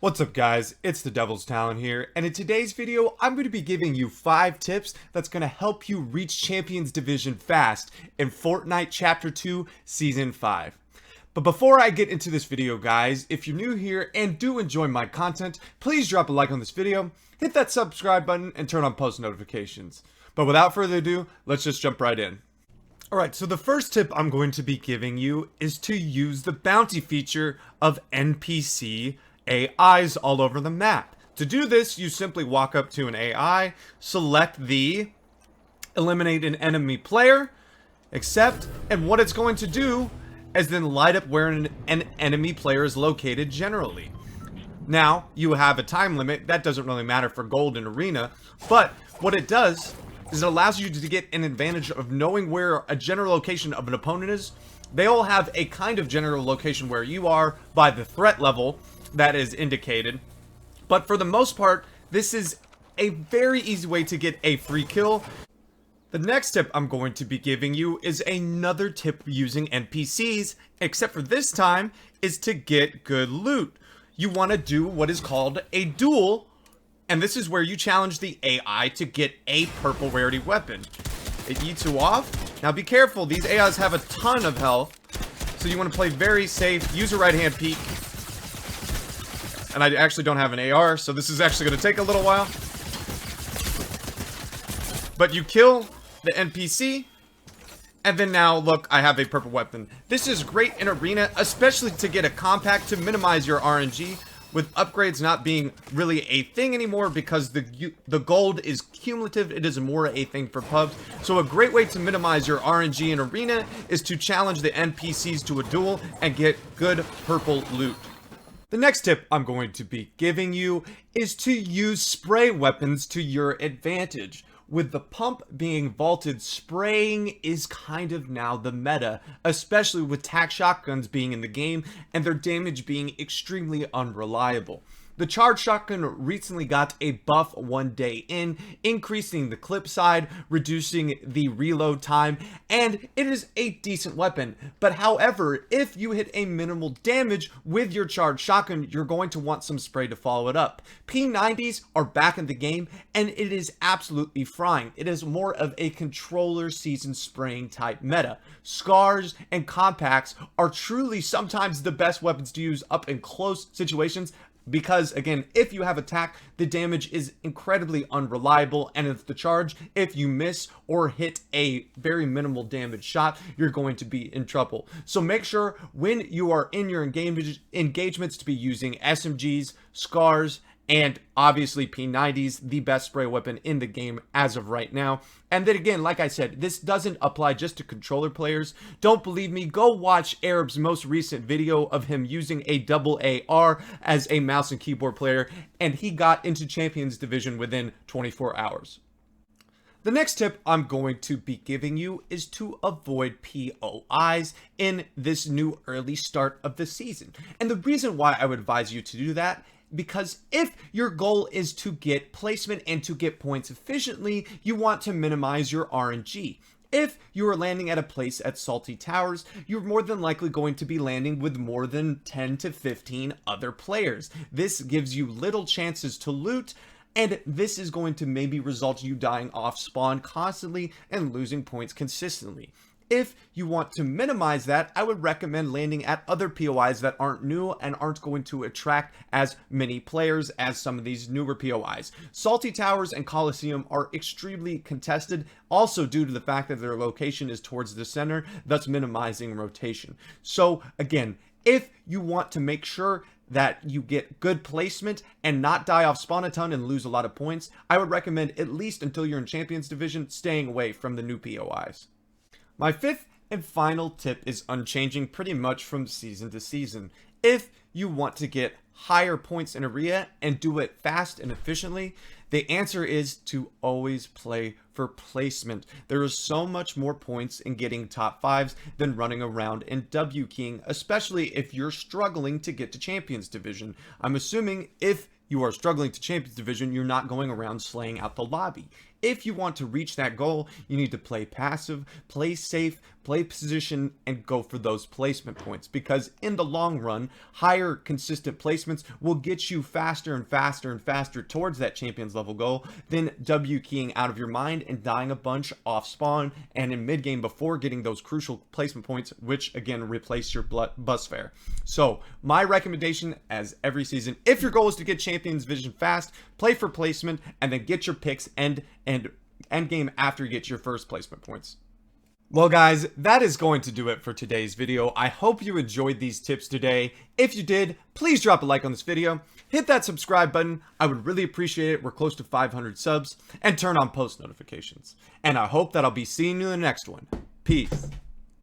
What's up guys, it's the Devil's Talon here, and in today's video, I'm going to be giving you 5 tips that's going to help you reach Champions Division fast in Fortnite Chapter 2, Season 5. But before I get into this video guys, if you're new here and do enjoy my content, please drop a like on this video, hit that subscribe button, and turn on post notifications. But without further ado, let's just jump right in. Alright, so the first tip I'm going to be giving you is to use the bounty feature of NPC AIs all over the map. To do this, you simply walk up to an AI, select the eliminate an enemy player, accept, and what it's going to do is then light up where an enemy player is located generally. Now, you have a time limit. That doesn't really matter for gold in arena, but what it does is it allows you to get an advantage of knowing where a general location of an opponent is. They all have a kind of general location where you are by the threat level that is indicated, but for the most part, this is a very easy way to get a free kill. The next tip I'm going to be giving you is another tip using NPCs, except for this time is to get good loot. You want to do what is called a duel, and this is where you challenge the AI to get a purple rarity weapon. It eats you off. Now be careful, these AIs have a ton of health, so you want to play very safe, use a right hand peek. And I actually don't have an AR, so this is actually going to take a little while. But you kill the NPC, and then now, look, I have a purple weapon. This is great in arena, especially to get a compact to minimize your RNG, with upgrades not being really a thing anymore because the gold is cumulative. It is more a thing for pubs. So a great way to minimize your RNG in arena is to challenge the NPCs to a duel and get good purple loot. The next tip I'm going to be giving you is to use spray weapons to your advantage. With the pump being vaulted, spraying is kind of now the meta, especially with tac shotguns being in the game and their damage being extremely unreliable. The charged shotgun recently got a buff one day in, increasing the clip side, reducing the reload time, and it is a decent weapon. But however, if you hit a minimal damage with your charged shotgun, you're going to want some spray to follow it up. P90s are back in the game, and it is absolutely frying. It is more of a controller season spraying type meta. Scars and compacts are truly sometimes the best weapons to use up in close situations, because again, if you have attack, the damage is incredibly unreliable, and if the charge, if you miss or hit a very minimal damage shot, you're going to be in trouble. So make sure when you are in your engagements to be using SMGs, scars, and obviously P90s, the best spray weapon in the game as of right now. And then again, like I said, this doesn't apply just to controller players. Don't believe me? Go watch Arab's most recent video of him using a double AR as a mouse and keyboard player, and he got into Champions Division within 24 hours. The next tip I'm going to be giving you is to avoid POIs in this new early start of the season. And the reason why I would advise you to do that, because if your goal is to get placement and to get points efficiently, you want to minimize your RNG. If you are landing at a place at Salty Towers, you're more than likely going to be landing with more than 10 to 15 other players. This gives you little chances to loot, and this is going to maybe result in you dying off spawn constantly and losing points consistently. If you want to minimize that, I would recommend landing at other POIs that aren't new and aren't going to attract as many players as some of these newer POIs. Salty Towers and Coliseum are extremely contested, also due to the fact that their location is towards the center, thus minimizing rotation. So again, if you want to make sure that you get good placement and not die off spawn a ton and lose a lot of points, I would recommend, at least until you're in Champions Division, staying away from the new POIs. My fifth and final tip is unchanging pretty much from season to season. If you want to get higher points in arena and do it fast and efficiently, the answer is to always play for placement. There is so much more points in getting top 5s than running around and W keying, especially if you're struggling to get to Champions Division. I'm assuming if you are struggling to Champions Division, you're not going around slaying out the lobby. If you want to reach that goal, you need to play passive, play safe, play position, and go for those placement points. Because in the long run, higher consistent placements will get you faster and faster and faster towards that champions level goal than W keying out of your mind and dying a bunch off spawn and in mid game before getting those crucial placement points, which again replace your bus fare. So my recommendation, as every season, if your goal is to get champions division fast, play for placement and then get your picks end game after you get your first placement points. Well guys, that is going to do it for today's video. I hope you enjoyed these tips today. If you did, please drop a like on this video, hit that subscribe button, I would really appreciate it, we're close to 500 subs, and turn on post notifications. And I hope that I'll be seeing you in the next one. Peace.